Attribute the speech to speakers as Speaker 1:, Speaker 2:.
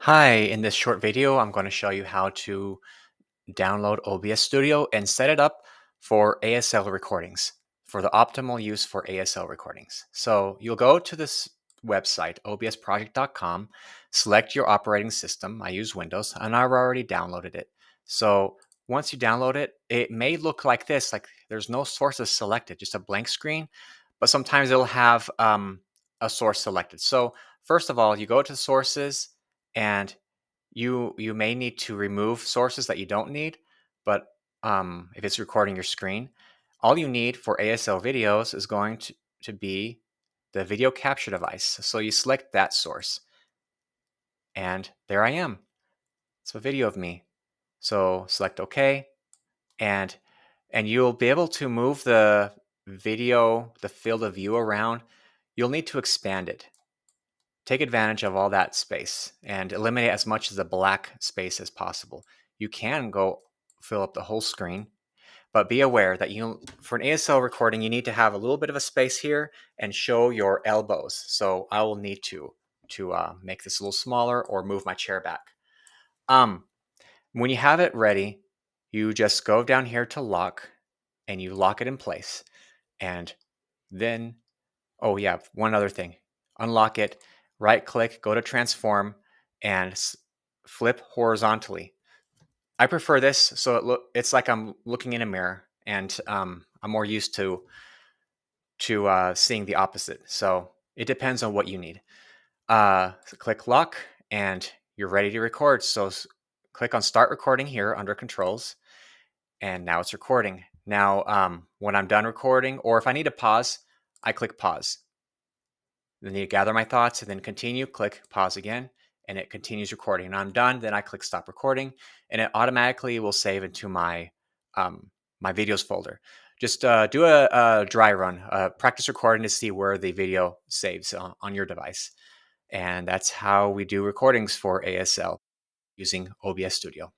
Speaker 1: Hi, in this short video, I'm going to show you how to download OBS Studio and set it up for ASL recordings, for the optimal use for ASL recordings. So you'll go to this website, obsproject.com, select your operating system. I use Windows, and I've already downloaded it. So once you download it, it may look like this, like there's no sources selected, just a blank screen, but sometimes it'll have a source selected. So first of all, you go to sources, and you may need to remove sources that you don't need, but if it's recording your screen, all you need for ASL videos is going to be the video capture device. So you select that source, and there I am. It's a video of me. So select OK, and you'll be able to move the video, the field of view around. You'll need to expand it. Take advantage of all that space and eliminate as much of the black space as possible. You can go fill up the whole screen, but be aware that for an ASL recording, you need to have a little bit of a space here and show your elbows. So I will need to make this a little smaller or move my chair back. When you have it ready, you just go down here to lock, and you lock it in place. And then, oh yeah, one other thing, unlock it, right click, go to transform, and flip horizontally. I prefer this, so it's like I'm looking in a mirror, and I'm more used to seeing the opposite. So it depends on what you need. So click lock, and you're ready to record. So click on start recording here under controls, and now it's recording. Now, when I'm done recording, or if I need to pause, I click pause. Then you gather my thoughts and then continue, click pause again, and it continues recording. And I'm done, then I click stop recording, and it automatically will save into my my videos folder. Just do a dry run, practice recording to see where the video saves on your device. And that's how we do recordings for ASL using OBS Studio.